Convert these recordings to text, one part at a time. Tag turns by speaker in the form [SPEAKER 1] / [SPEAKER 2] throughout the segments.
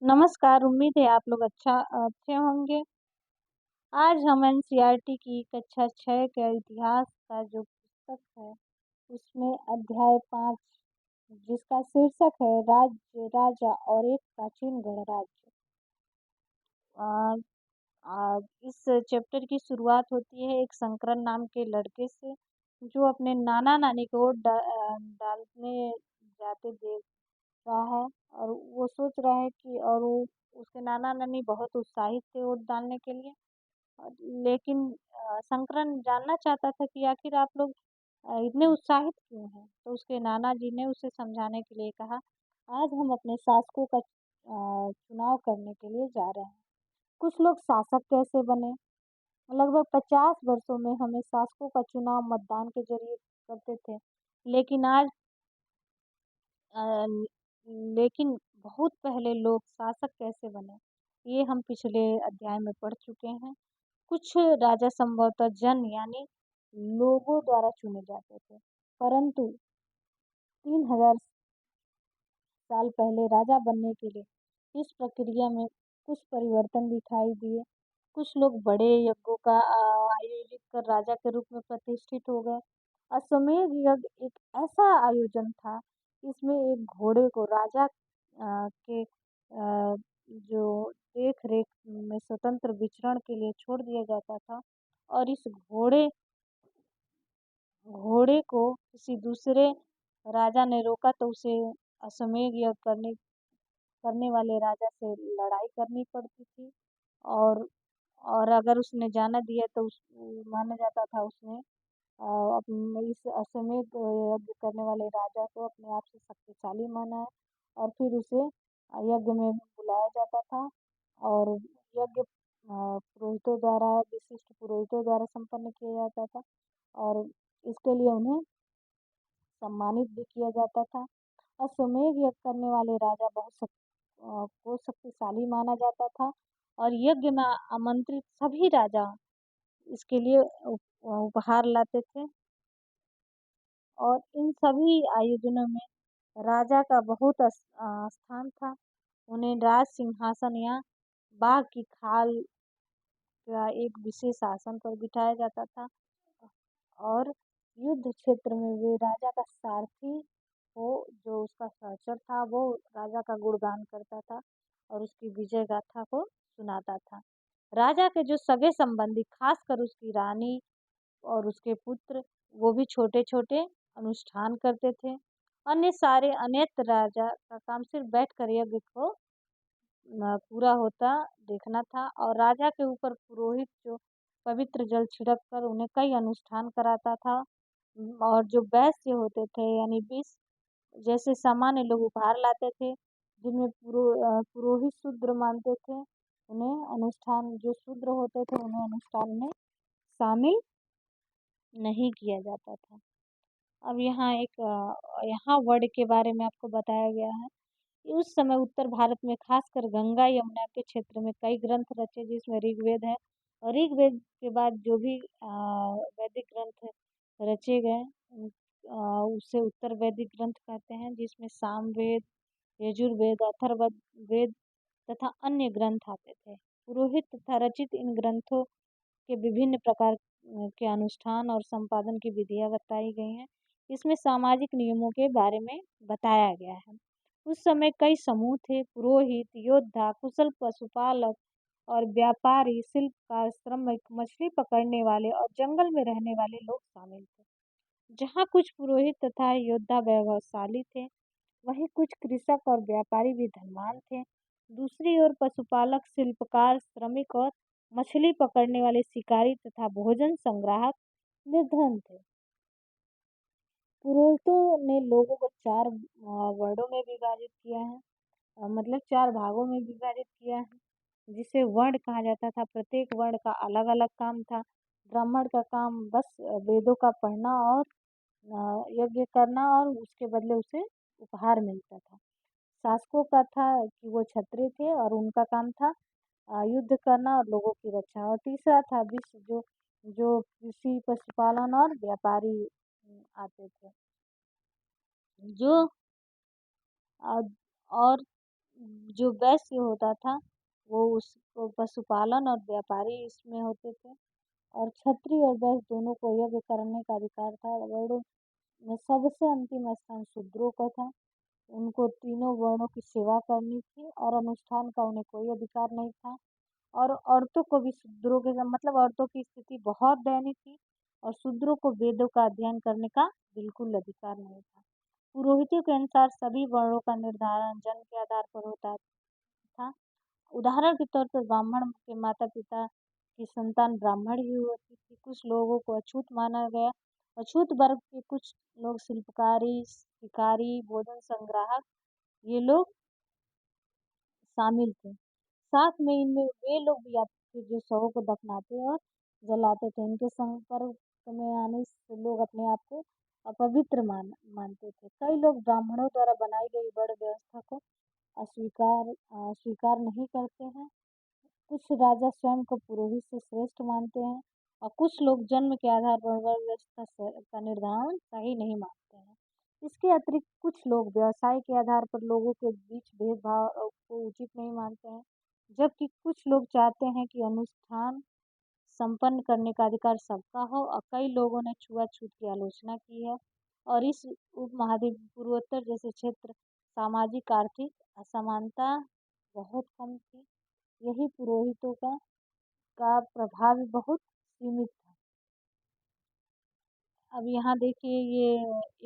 [SPEAKER 1] नमस्कार, उम्मीद है आप लोग अच्छे होंगे। आज हम एनसीईआरटी की कक्षा 6 के इतिहास का जो पुस्तक है, उसमें अध्याय 5 जिसका शीर्षक है राज्य, राजा और एक प्राचीन गणराज्य। अ, इस चैप्टर की शुरुआत होती है एक शंकरन नाम के लड़के से, जो अपने नाना-नानी को डालने जाते देख रहा है और वो सोच रहा है कि और वो उसके नाना-नानी बहुत उत्साहित थे वोट डालने के लिए। लेकिन संकरन जानना चाहता था कि आखिर आप लोग इतने उत्साहित क्यों हैं? तो उसके नाना जी ने उसे समझाने के लिए कहा, आज हम अपने शासकों का चुनाव करने के लिए जा रहे हैं। कुछ लोग शासक कैसे बने? लगभग 50 वर्षों में हमें शासकों का चुनाव मतदान के जरिए करते थे। लेकिन आज अ, लेकिन बहुत पहले लोग शासक कैसे बने, ये हम पिछले अध्याय में पढ़ चुके हैं। कुछ राजा संभवतः जन यानी लोगों द्वारा चुने जाते थे, परंतु 3000 साल पहले राजा बनने के लिए इस प्रक्रिया में कुछ परिवर्तन दिखाई दिए। कुछ लोग बड़े यज्ञों का आयोजित कर राजा के रूप में प्रतिष्ठित हो गए। अश्वमेध यज्ञ एक ऐसा आयोजन था, इसमें एक घोड़े को राजा के जो देख रेख में स्वतंत्र विचरण के लिए छोड़ दिया जाता था और इस घोड़े को किसी दूसरे राजा ने रोका तो उसे अश्वमेध यज्ञ करने वाले राजा से लड़ाई करनी पड़ती थी और अगर उसने जाना दिया तो माना जाता था उसने अपने इस अश्वमेध यज्ञ करने वाले राजा को अपने आप से शक्तिशाली माना है और फिर उसे यज्ञ में बुलाया जाता था और यज्ञ पुरोहितों द्वारा विशिष्ट पुरोहितों द्वारा संपन्न किया जाता था और इसके लिए उन्हें सम्मानित भी किया जाता था। अश्वमेध यज्ञ करने वाले राजा को शक्तिशाली माना जाता था और यज्ञ में आमंत्रित सभी राजा इसके लिए उपहार लाते थे और इन सभी आयोजनों में राजा का बहुत स्थान था। उन्हें राज सिंहासन या बाघ की खाल या एक विशेष आसन पर बिठाया जाता था और युद्ध क्षेत्र में वे राजा का सारथी हो जो उसका सहचर था वो राजा का गुणगान करता था और उसकी विजय गाथा को सुनाता था। राजा के जो सगे संबंधी खासकर उसकी रानी और उसके पुत्र वो भी छोटे-छोटे अनुष्ठान करते थे। अन्य सारे अनेक राजा का काम सिर्फ बैठकर यज्ञ को पूरा होता देखना था और राजा के ऊपर पुरोहित जो पवित्र जल छिड़क कर उन्हें कई अनुष्ठान कराता था। और जो वैश्य होते थे यानी विष जैसे सामान्य लोग उपहार लाते थे जिनमें पुरोहित शूद्र मानते थे उन्हें अनुष्ठान जो शूद्र होते थे उन्हें अनुष्ठान में शामिल नहीं किया जाता था। अब यहाँ वर्ण के बारे में आपको बताया गया है। उस समय उत्तर भारत में खासकर गंगा यमुना के क्षेत्र में कई ग्रंथ रचे जिसमें ऋग्वेद है और ऋग्वेद के बाद जो भी वैदिक ग्रंथ रचे गए उसे उत्तर वैदिक ग्रंथ कहते हैं जिसमें सामवेद, यजुर्वेद, अथर्ववेद वेद तथा अन्य ग्रंथ आते थे। पुरोहित तथा रचित इन ग्रंथों के विभिन्न प्रकार के अनुष्ठान और संपादन की विधियां बताई गई हैं। इसमें सामाजिक नियमों के बारे में बताया गया है। उस समय कई समूह थे, पुरोहित, योद्धा, कुशल पशुपालक और व्यापारी, शिल्पकार, श्रमिक, मछली पकड़ने वाले और जंगल में रहने वाले लोग शामिल थे। जहाँ कुछ पुरोहित तथा योद्धा वैभवशाली थे, वहीं कुछ कृषक और व्यापारी भी धनवान थे। दूसरी ओर पशुपालक, शिल्पकार, श्रमिक और मछली पकड़ने वाले शिकारी तथा भोजन संग्राहक निर्धन थे। पुरोहितों ने लोगों को 4 वर्णों में विभाजित किया है मतलब 4 भागों में विभाजित किया है, जिसे वर्ण कहा जाता था। प्रत्येक वर्ण का अलग-अलग काम था। ब्राह्मण का काम बस वेदों का पढ़ना और यज्ञ करना और उसके बदले उसे उपहार मिलता था। शासकों का था कि वो क्षत्रिय थे और उनका काम था युद्ध करना और लोगों की रक्षा और तीसरा था विश्व जो जो कृषि, पशुपालन और व्यापारी आते थे। जो अ, और जो वैश्य होता था वो उसको पशुपालन और व्यापारी इसमें होते थे। और क्षत्रिय और वैश्य दोनों को यज्ञ करने का अधिकार था। वर्णों में सबसे अंतिम स्थान शूद्रों का था। उनको तीनों वर्णों की सेवा करनी थी और अनुष्ठान का उन्हें कोई अधिकार नहीं था। और औरतों को भी शूद्रों के मतलब औरतों की स्थिति बहुत दयनीय थी और शूद्रों को वेदों का अध्ययन करने का बिल्कुल अधिकार नहीं था। पुरोहितों के अनुसार सभी वर्णों का निर्धारण जन्म के आधार पर होता था। उदाहरण के तौर पर ब्राह्मण के माता पिता की संतान ब्राह्मण ही होती थी। कुछ लोगों को अछूत माना गया। अछूत वर्ग के कुछ लोग शिल्पकारी, शिकारी, भोजन संग्राहक ये लोग शामिल थे। साथ में इनमें वे लोग भी आते थे जो शवों को दफनाते और जलाते थे। इनके संपर्क में आने से लोग अपने आप को अपवित्र मानते थे। कई लोग ब्राह्मणों द्वारा बनाई गई वर्ण व्यवस्था को स्वीकार नहीं करते हैं। कुछ राजा स्वयं को पुरोहित से श्रेष्ठ मानते हैं और कुछ लोग जन्म के आधार पर वर्ण व्यवस्था का निर्धारण सही नहीं मानते हैं। इसके अतिरिक्त कुछ लोग व्यवसाय के आधार पर लोगों के बीच भेदभाव को उचित नहीं मानते हैं, जबकि कुछ लोग चाहते हैं कि अनुष्ठान संपन्न करने का अधिकार सबका हो। और कई लोगों ने छुआछूत की आलोचना की है और इस उपमहाद्वीप पूर्वोत्तर जैसे क्षेत्र सामाजिक आर्थिक असमानता बहुत कम थी। यही पुरोहितों का प्रभाव भी बहुत सीमित था। अब यहाँ देखिए ये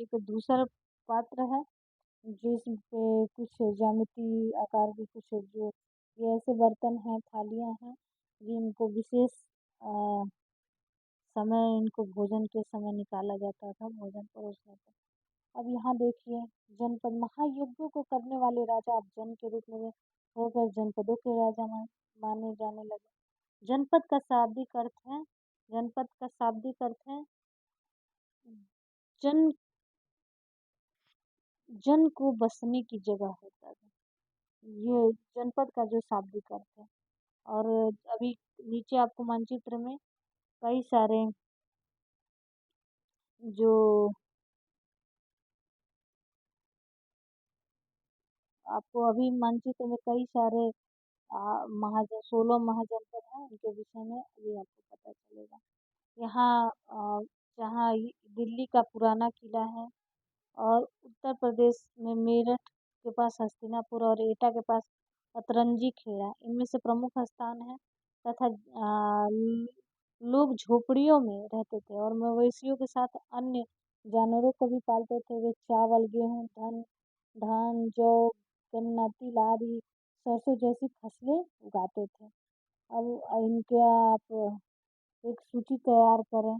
[SPEAKER 1] एक दूसरा पात्र है जिस पे कुछ ज्यामिति आकार की कुछ जो ये ऐसे बर्तन हैं, थालियाँ हैं जिनको विशेष अ, समय इनको भोजन के समय निकाला जाता था भोजन परोसने का। अब यहाँ देखिए जनपद महायुद्धों को करने वाले राजा अब जन के रूप में होकर जनपदों के राजा माने जाने लगे। जनपद का शाब्दिक अर्थ है जन जन को बसने की जगह होता है। ये जनपद का जो शाब्दिक अर्थ है। और अभी नीचे आपको मानचित्र में कई सारे जो आपको अभी मानचित्र में कई सारे 16 महाजनपद हैं उनके विषय में अभी आपको पता चलेगा। यहाँ जहाँ दिल्ली का पुराना किला है और उत्तर प्रदेश में मेरठ के पास हस्तिनापुर और एटा के पास अतरंजी खेड़ा इनमें से प्रमुख स्थान है। तथा लोग झोपड़ियों में रहते थे और मवेशियों के साथ अन्य जानवरों को भी पालते थे। वे चावल, गेहूँ, धान, जौ, गन्ना, तिल आदि सरसों जैसी फसलें उगाते थे। अब इनके आप एक सूची तैयार करें।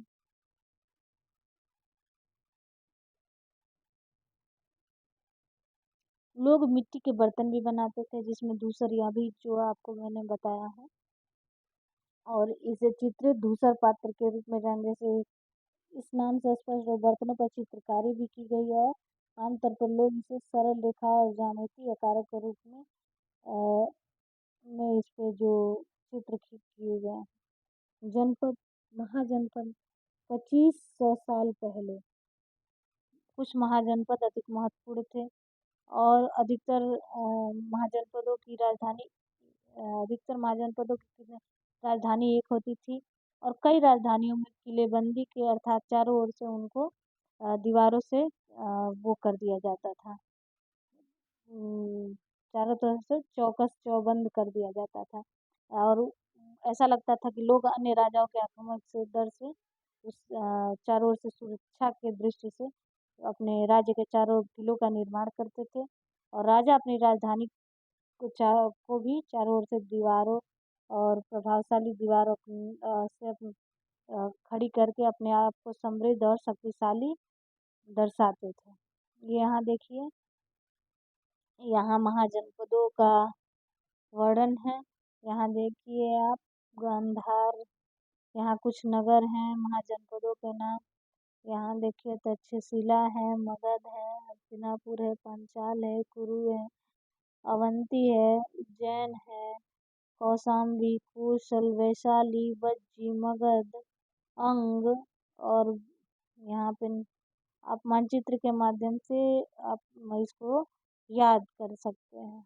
[SPEAKER 1] लोग मिट्टी के बर्तन भी बनाते थे जिसमें दूसर अभी जो आपको मैंने बताया है और इसे चित्रित दूसर पात्र के रूप में जान जैसे इस नाम से स्पष्ट बर्तनों पर चित्रकारी भी की गई और आमतौर पर लोग इसे सरल रेखा और ज्यामितीय आकारों के रूप अ, में इस पे जो चित्र किए गए हैं। जनपद महाजनपद 2500 साल पहले कुछ महाजनपद अधिक महत्वपूर्ण थे और अधिकतर महाजनपदों की राजधानी एक होती थी और कई राजधानियों में किलेबंदी के अर्थात चारों ओर से उनको दीवारों से वो कर दिया जाता था। चारों तरफ से चौकस चौबंद कर दिया जाता था और ऐसा लगता था कि लोग अन्य राजाओं के आक्रमण से डर से उस चारों ओर से सुरक्षा के दृष्टि से अपने राज्य के चारों किलों का निर्माण करते थे और राजा अपनी राजधानी को भी चारों ओर से दीवारों और प्रभावशाली दीवारों से खड़ी करके अपने आप को समृद्ध और शक्तिशाली दर्शाते थे। ये यहाँ देखिए यहाँ महाजनपदों का वर्णन है। यहाँ देखिए आप गांधार यहाँ कुछ नगर हैं महाजनपदों के नाम। यहाँ देखिए तक्षशिला है, मगध है, हस्तिनापुर है, पंचाल है, कुरु है, अवंती है, उज्जैन है, कौशाम्बी, कौशल, वैशाली, वज्जी, मगध, अंग। और यहाँ पे आप मानचित्र के माध्यम से आप इसको याद कर सकते हैं।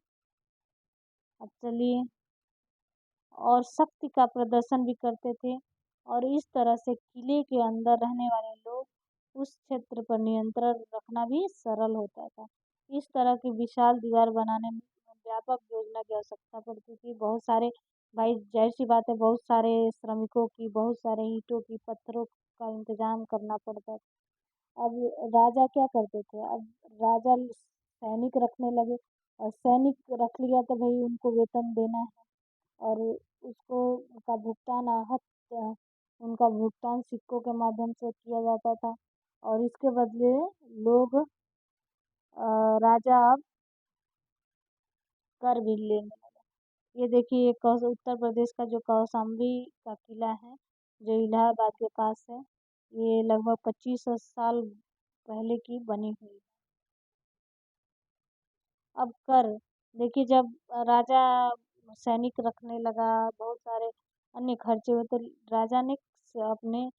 [SPEAKER 1] अब चलिए, और शक्ति का प्रदर्शन भी करते थे। और इस तरह से किले के अंदर रहने वाले लोग उस क्षेत्र पर नियंत्रण रखना भी सरल होता था। इस तरह की विशाल दीवार बनाने में व्यापक योजना की आवश्यकता पड़ती थी। बहुत सारे, भाई जाहिर सी बात है, बहुत सारे श्रमिकों की, बहुत सारे ईंटों की, पत्थरों का इंतजाम करना पड़ता था। अब राजा क्या करते थे, अब राजा सैनिक रखने लगे, और सैनिक रख लिया तो भाई उनको वेतन देना है, और उसको उनका भुगतान उनका भुगतान सिक्कों के माध्यम से किया जाता था। और इसके बदले लोग राजा अब कर भी लेने लगे। ये देखिए, ये उत्तर प्रदेश का जो कौशाम्बी का किला है, जो इलाहाबाद के पास है, ये लगभग 2500 साल पहले की बनी हुई है। अब कर देखिए, जब राजा सैनिक रखने लगा, बहुत सारे अन्य खर्चे हुए, तो राजा ने अपने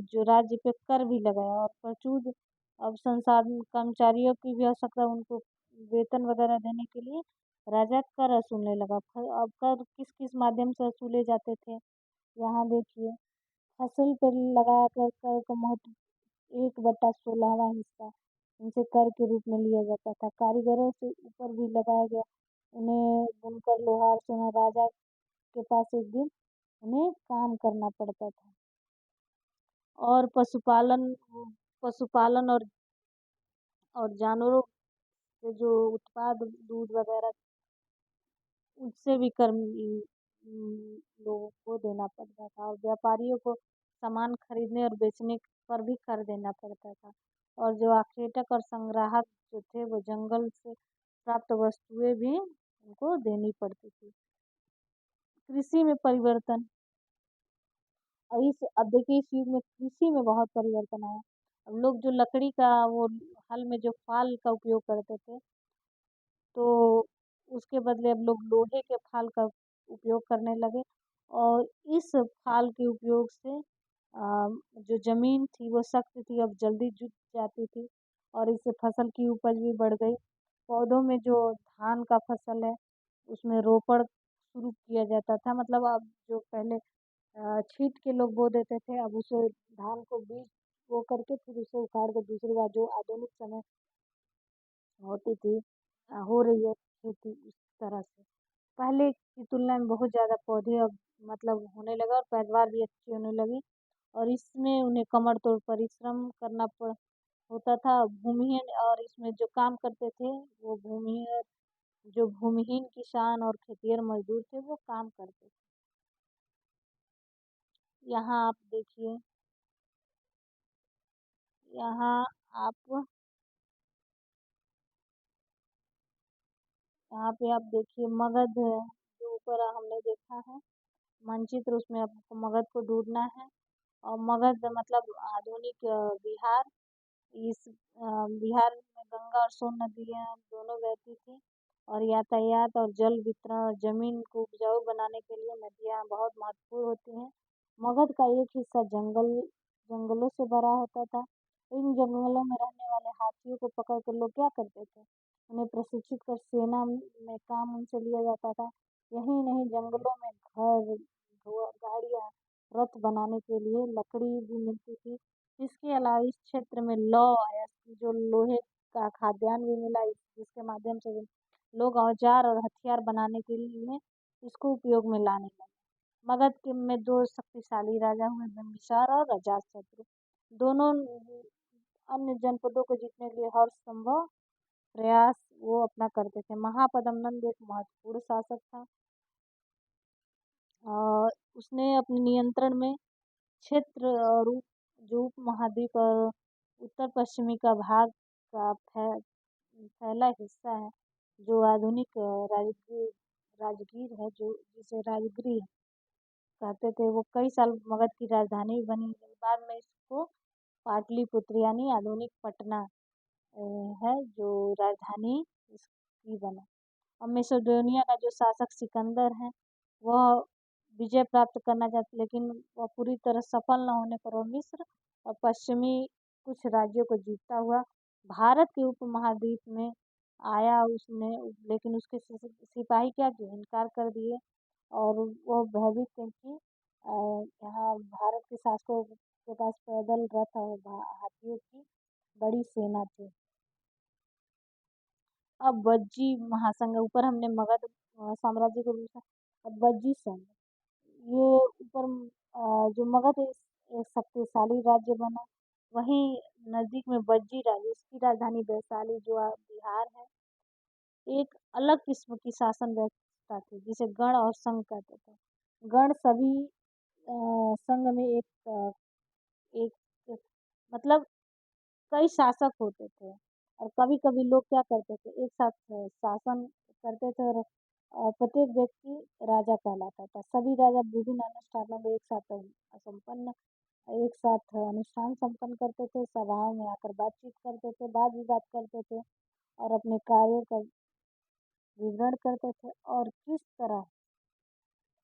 [SPEAKER 1] जो राज्य पे कर भी लगाया, और प्रचुर अब संसाधन, कर्मचारियों की भी आवश्यकता, उनको वेतन वगैरह देने के लिए राजा कर वसूलने लगा। अब कर किस किस माध्यम से वसूले जाते थे, यहाँ देखिए, फसल पर लगा कर कर का महत्व 1/16वां हिस्सा उनसे कर के रूप में लिया जाता था। कारीगरों से ऊपर भी लगाया गया, उन्हें बुनकर, लोहार, सोना, राजा के पास एक दिन उन्हें काम करना पड़ता था। और पशुपालन और जानवरों से जो उत्पाद, दूध वगैरह, उससे भी कर लोगों को देना पड़ता था। और व्यापारियों को सामान खरीदने और बेचने पर भी कर देना पड़ता था। और जो आखेटक और संग्राहक जो थे, वो जंगल से प्राप्त वस्तुएं भी उनको देनी पड़ती थी। कृषि में परिवर्तन, और अब देखिए, इस युग में कृषि में बहुत परिवर्तन आया। अब लोग जो लकड़ी का, वो हल में जो फाल का उपयोग करते थे, तो उसके बदले अब लोग लोहे के फाल का उपयोग करने लगे। और इस फाल के उपयोग से जो ज़मीन थी वो सख्त थी, अब जल्दी जुट जाती थी, और इससे फसल की उपज भी बढ़ गई। पौधों में जो धान का फसल है, उसमें रोपण शुरू किया जाता था। मतलब अब जो पहले छींट के लोग बो देते थे, अब उसे धान को बीज बो करके फिर उसे उखाड़ कर दूसरी बार, जो आधुनिक समय होती थी, हो रही है खेती उस तरह से। पहले की तुलना में बहुत ज़्यादा पौधे अब मतलब होने लगा, और पैदावार भी अच्छी होने लगी। और इसमें उन्हें कमर तोड़ परिश्रम करना पड़ होता था। भूमिहीन, और इसमें जो काम करते थे, वो भूमिहीन, जो भूमिहीन किसान और खेतिहर मजदूर थे, वो काम करते थे। यहाँ आप देखिए, यहाँ आप यहाँ पे आप देखिए, मगध जो ऊपर हमने देखा है मानचित्र, उसमें आपको मगध को ढूंढना है। और मगध मतलब आधुनिक बिहार। इस बिहार में गंगा और सोन नदियाँ दोनों बहती थी, और यातायात और जल वितरण और जमीन को उपजाऊ बनाने के लिए नदियाँ बहुत महत्वपूर्ण होती हैं। मगध का एक हिस्सा जंगलों से भरा होता था। इन जंगलों में रहने वाले हाथियों को पकड़ कर लोग क्या करते थे, उन्हें प्रशिक्षित कर सेना में काम उनसे लिया जाता था। यही नहीं, जंगलों में घर, गाड़ियाँ, रथ बनाने के लिए लकड़ी भी मिलती थी। इसके अलावा इस क्षेत्र में लौह अयस्क, जो लोहे का खाद्यान्न भी मिला, जिसके माध्यम से लोग औजार और हथियार बनाने के लिए इसको उपयोग में लाने लगे। मगध के में दो शक्तिशाली राजा हुए, बिंबिसार और अजातशत्रु। दोनों अन्य जनपदों को जीतने के लिए हर संभव प्रयास वो अपना करते थे। महापद्मनंद एक महत्वपूर्ण शासक था, और उसने अपने नियंत्रण में क्षेत्र और जो उपमहाद्वीप और उत्तर पश्चिमी का भाग का फैला हिस्सा है, जो आधुनिक राजगीर राजगीर है, जो जिसे राजगिरी कहते थे, वो कई साल मगध की राजधानी बनी। बाद में इसको पाटलिपुत्र यानी आधुनिक पटना अ, है, जो राजधानी इसकी बना। और मैसेडोनिया का जो शासक सिकंदर है, वह विजय प्राप्त करना चाहते, लेकिन वह पूरी तरह सफल न होने पर वह मिस्र और पश्चिमी कुछ राज्यों को जीतता हुआ भारत के उपमहाद्वीप में आया उसने, लेकिन उसके सिपाही क्या किए, इनकार कर दिए। और वो भयभीत थे कि यहाँ भारत के शासकों के पास पैदल रथ और हाथियों की बड़ी सेना थी। अब वज्जी महासंघ, ऊपर हमने मगध साम्राज्य को भी अब वज्जी संघ, ये ऊपर जो मगध है एक शक्तिशाली राज्य बना। वहीं नजदीक में वज्जी राज्य, इसकी राजधानी वैशाली जो बिहार है, एक अलग किस्म की शासन व्यवस्था थी जिसे गण और संघ कहते थे। गण सभी संघ में एक मतलब कई शासक होते थे, और कभी कभी लोग क्या करते थे, एक साथ शासन करते थे, और प्रत्येक व्यक्ति राजा कहलाता था। सभी राजा विभिन्न अनुष्ठानों में एक साथ अनुष्ठान संपन्न करते थे, सभाओं में आकर बातचीत करते थे, वाद विवाद करते थे, और अपने कार्यों का विवरण करते थे, और किस तरह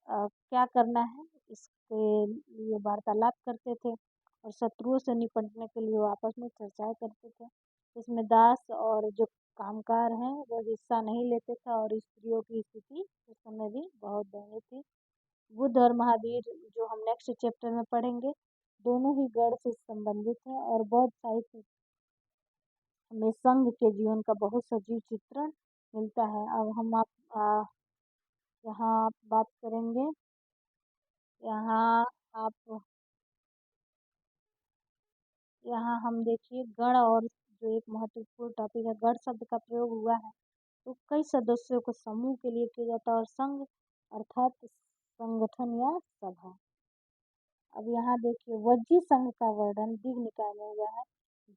[SPEAKER 1] क्या करना है इसके लिए वार्तालाप करते थे, और शत्रुओं से निपटने के लिए वो आपस में चर्चाएं करते थे। इसमें दास और जो कामगार हैं वो हिस्सा नहीं लेते थे, और स्त्रियों की स्थिति उस समय भी बहुत दयनीय थी। बुद्ध और महावीर, जो हम नेक्स्ट चैप्टर में पढ़ेंगे, दोनों ही गढ़ से संबंधित हैं, और बौद्ध साहित्य में संघ के जीवन का बहुत सजीव चित्रण मिलता है। अब हम यहाँ बात करेंगे। यहाँ आप यहाँ हम देखिए गण, और जो एक महत्वपूर्ण टॉपिक है, गण शब्द का प्रयोग हुआ है तो कई सदस्यों को समूह के लिए किया जाता है, और संघ अर्थात संगठन या सभा। अब यहाँ देखिए वज्जी संघ का वर्णन दीघ निकाय में हुआ है।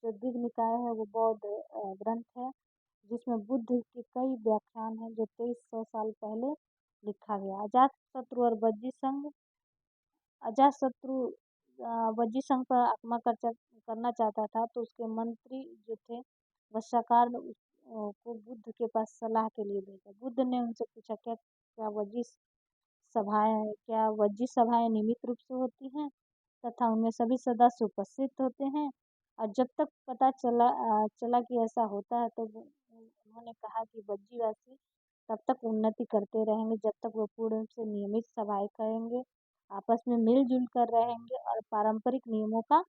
[SPEAKER 1] जो दीघ निकाय है वो बौद्ध ग्रंथ है, जिसमें बुद्ध के कई व्याख्यान हैं जो 2300 साल पहले लिखा गया। अजातशत्रु और वज्जी संघ, अजातशत्रु वज्जी संघ पर आक्रमण करना चाहता था, तो उसके मंत्री जो थे वत्साकार ने को बुद्ध के पास सलाह के लिए भेजा। बुद्ध ने उनसे पूछा, क्या वज्जी सभाएं नियमित रूप से होती हैं तथा उनमें सभी सदस्य उपस्थित होते हैं? और जब तक पता चला कि ऐसा होता है, तो उन्होंने कहा कि वज्जीवासी तब तक उन्नति करते रहेंगे जब तक वो पूर्ण रूप से नियमित सभाएं करेंगे, आपस में मिलजुल कर रहेंगे, और पारंपरिक नियमों का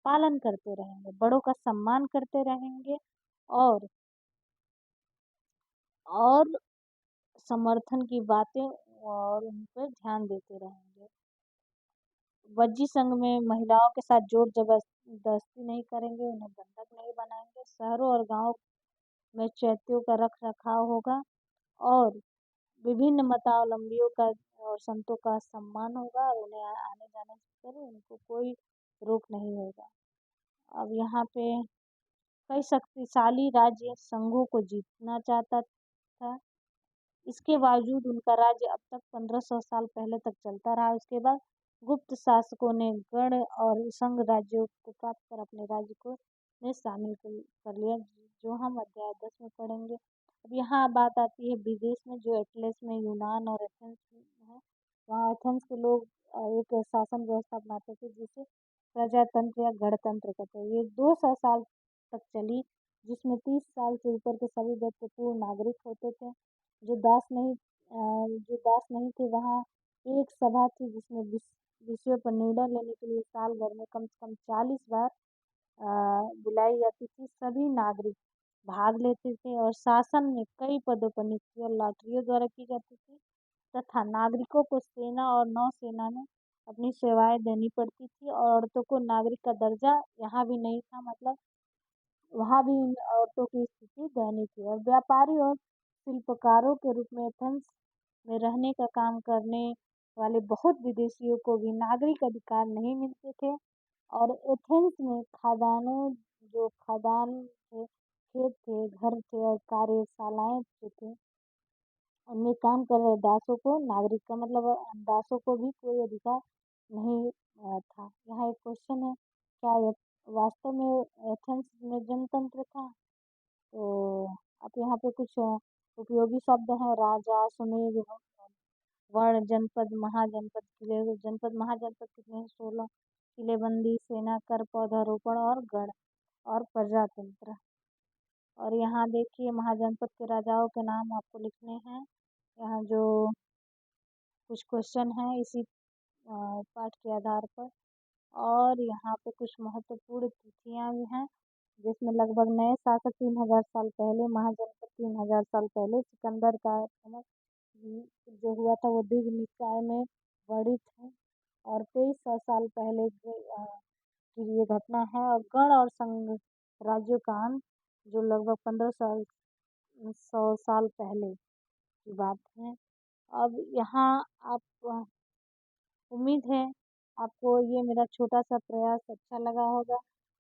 [SPEAKER 1] पालन करते रहेंगे, बड़ों का सम्मान करते रहेंगे, और और समर्थन की बातें और उन पर ध्यान देते रहेंगे। वज्जी संघ में महिलाओं के साथ जोर जबरदस्ती नहीं करेंगे, उन्हें बंधक नहीं बनाएंगे, शहरों और गांवों में चैत्यों का रख रखाव होगा, और विभिन्न मतावलंबियों का और संतों का सम्मान होगा, और उन्हें आने जाने पर उनको कोई रोक नहीं होगा। अब यहाँ पे कई शक्तिशाली राज्य संघों को जीतना चाहता था, इसके बावजूद उनका राज्य अब तक 1500 साल पहले तक चलता रहा। उसके बाद गुप्त शासकों ने गण और संघ राज्यों को प्राप्त कर अपने राज्य को में शामिल कर लिया, जो हम अध्याय 10 में पढ़ेंगे। अब यहाँ बात आती है विदेश में, जो एटलस में यूनान और एथेंस है। वहाँ एथेंस के लोग एक शासन व्यवस्था अपनाते थे जिसे प्रजातंत्र या गणतंत्र कहते हैं। ये 200 साल तक चली, जिसमें 30 साल से ऊपर के सभी व्यक्ति पूर्ण नागरिक होते थे। जो जो दास नहीं थे, वहाँ एक सभा थी जिसमें विषयों पर निर्णय लेने के लिए साल भर में कम से कम 40 बार बुलाई जाती थी। सभी नागरिक भाग लेते थे, और शासन में कई पदों पर नियुक्तियां लॉटरियों द्वारा की जाती थी, तथा नागरिकों को सेना और नौसेना में अपनी सेवाएं देनी पड़ती थी, और औरतों को नागरिक का दर्जा यहाँ भी नहीं था, मतलब वहाँ भी इन औरतों की स्थिति दयनीय थी। और व्यापारी और शिल्पकारों के रूप में एथेंस में रहने का काम करने वाले बहुत विदेशियों को भी नागरिक अधिकार नहीं मिलते थे। और एथेंस में जो खदान थे, खेत थे, घर थे, और कार्यशालाएं जो थी, उनमें काम कर रहे दासों को नागरिक का मतलब दासों को भी कोई अधिकार नहीं था। यहाँ एक क्वेश्चन है, क्या ये वास्तव में एथेंस में जनतंत्र था? तो अब यहाँ पे कुछ उपयोगी शब्द हैं, राजा, सुमेध, वर्ण, जनपद, महाजनपद, किले। जनपद महाजनपद कितने हैं? 16। किलेबंदी, सेना, कर, पौधारोपण, और गढ़, और प्रजातंत्र। और यहाँ देखिए महाजनपद के राजाओं के नाम आपको लिखने हैं। यहाँ जो कुछ क्वेश्चन हैं इसी पाठ के आधार पर। और यहाँ पे कुछ महत्वपूर्ण तिथियाँ भी हैं, जिसमें लगभग नए शासक 3000 साल पहले, महाजनपद 3000 साल पहले, सिकंदर का आक्रमण जो हुआ था वो दीर्घ निकाय में वर्णित है। और 2300 साल पहले की ये घटना है। और गण और संघ राज्यों का अंत जो लगभग 1500 साल पहले की बात है। अब यहाँ आप उम्मीद है आपको ये मेरा छोटा-सा प्रयास अच्छा लगा होगा।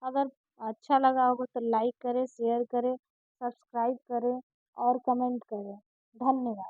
[SPEAKER 1] अगर अच्छा लगा होगा तो लाइक करें, शेयर करें, सब्सक्राइब करें और कमेंट करें। धन्यवाद।